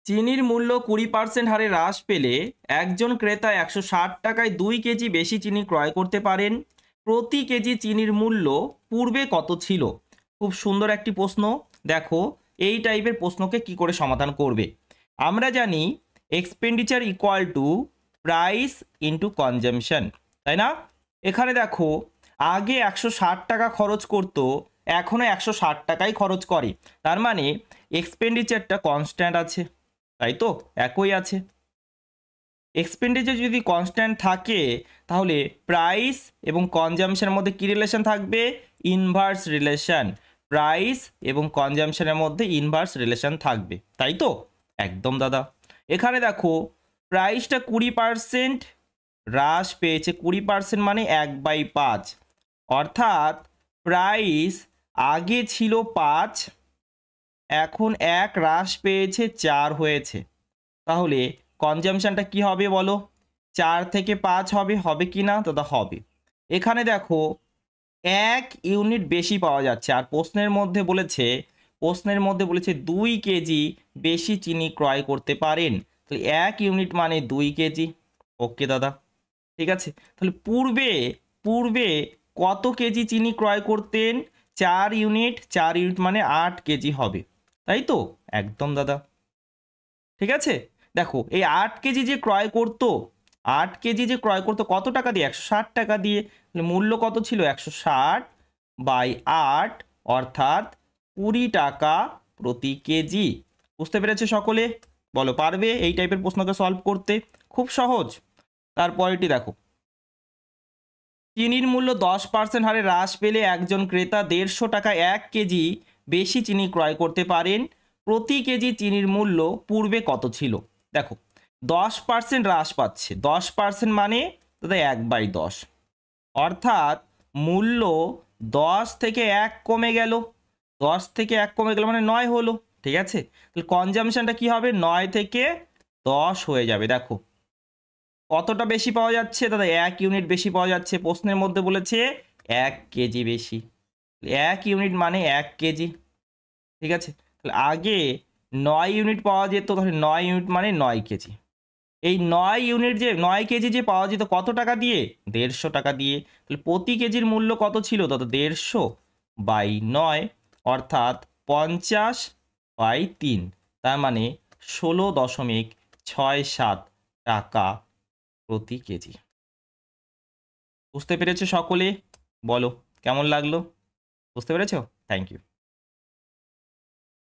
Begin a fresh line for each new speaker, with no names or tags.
চিনির মূল্য 20% হারে হ্রাস পেলে একজন ক্রেতা 160 টাকায় 2 কেজি বেশি চিনি ক্রয় করতে পারেন। প্রতি কেজি চিনির মূল্য পূর্বে কত ছিল? খুব সুন্দর একটি প্রশ্ন। দেখো, এই টাইপের প্রশ্নকে কি করে সমাধান করবে? আমরা জানি expenditure equal to price into consumption, তাই না? এখানে দেখো, আগে 160 টাকা খরচ করতো, এখনও 160 টাকাই খরচ করে। তার মানে এক্সপেন্ডিচারটা কনস্ট্যান্ট আছে, তাই তো, একই আছে। এক্সপেন্ডিচার যদি কনস্ট্যান্ট থাকে তাহলে প্রাইস এবং কনজামশনের মধ্যে কি রিলেশন থাকবে? Inverse relation. প্রাইস এবং কনজামশনের মধ্যে ইনভার্স রিলেশন থাকবে, তাই তো? একদম দাদা। এখানে দেখো, প্রাইসটা 20% হ্রাস পেয়েছে। 20% মানে 1/5, অর্থাৎ প্রাইস আগে ছিল 5, এখন 1 হ্রাস পেয়েছে, 4 হয়েছে। তাহলে কনজামশনটা কি হবে বলো? 4 থেকে 5 হবে, হবে কি না দাদা? হবে। এখানে দেখো, 1 ইউনিট বেশি পাওয়া যাচ্ছে, আর প্রশ্নের মধ্যে বলেছে 2 কেজি বেশি চিনি ক্রয় করতে পারেন। তাহলে 1 ইউনিট মানে 2 কেজি। ওকে দাদা, ঠিক আছে। তাহলে পূর্বে পূর্বে কত কেজি চিনি ক্রয় করতেন? 4 ইউনিট। 4 ইউনিট মানে 8 কেজি হবে, তাই তো? একদম দাদা, ঠিক আছে। দেখো, এই 8 কেজি যে ক্রয় করতো, 8 কেজি যে ক্রয় করতো কত টাকা দিয়ে? 160 টাকা দিয়ে। তাহলে মূল্য কত ছিল? 160/8, অর্থাৎ 20 টাকা প্রতি কেজি। বুঝতে পেরেছে সকলে? বলো, পারবে এই টাইপের প্রশ্নকে সলভ করতে? খুব সহজ। তারপরেরটি দেখো, চিনির মূল্য 10% হারে হ্রাস পেলে একজন ক্রেতা 150 টাকায় 1 কেজি বেশি চিনি ক্রয় করতে পারেন। প্রতি কেজি চিনির মূল্য পূর্বে কত ছিল? দেখো, 10% হ্রাস পাচ্ছে। 10% মানে দাদা 1/10, অর্থাৎ মূল্য 10 থেকে 1 কমে গেল। 10 থেকে 1 কমে গেল মানে 9 হলো, ঠিক আছে। তাহলে কনজামশনটা কি হবে? 9 থেকে 10 হয়ে যাবে। দেখো, কতটা বেশি পাওয়া যাচ্ছে দাদা? 1 ইউনিট বেশি পাওয়া যাচ্ছে। প্রশ্নের মধ্যে বলেছে 1 কেজি বেশি। 1 ইউনিট মানে 1 কেজি, ঠিক আছে। তাহলে আগে 9 ইউনিট পাওয়া যেত, তাহলে 9 ইউনিট মানে 9 কেজি। এই 9 কেজি যে পাওয়া যেত কত টাকা দিয়ে? 150 টাকা দিয়ে। তাহলে প্রতি কেজির মূল্য কত ছিল দাদা? 150/9, অর্থাৎ 50/3। তার মানে 16.67 টাকা প্রতি কেজি। বুঝতে পেরেছো সকলে? বলো, কেমন লাগলো? বুঝতে পেরেছো? Thank you.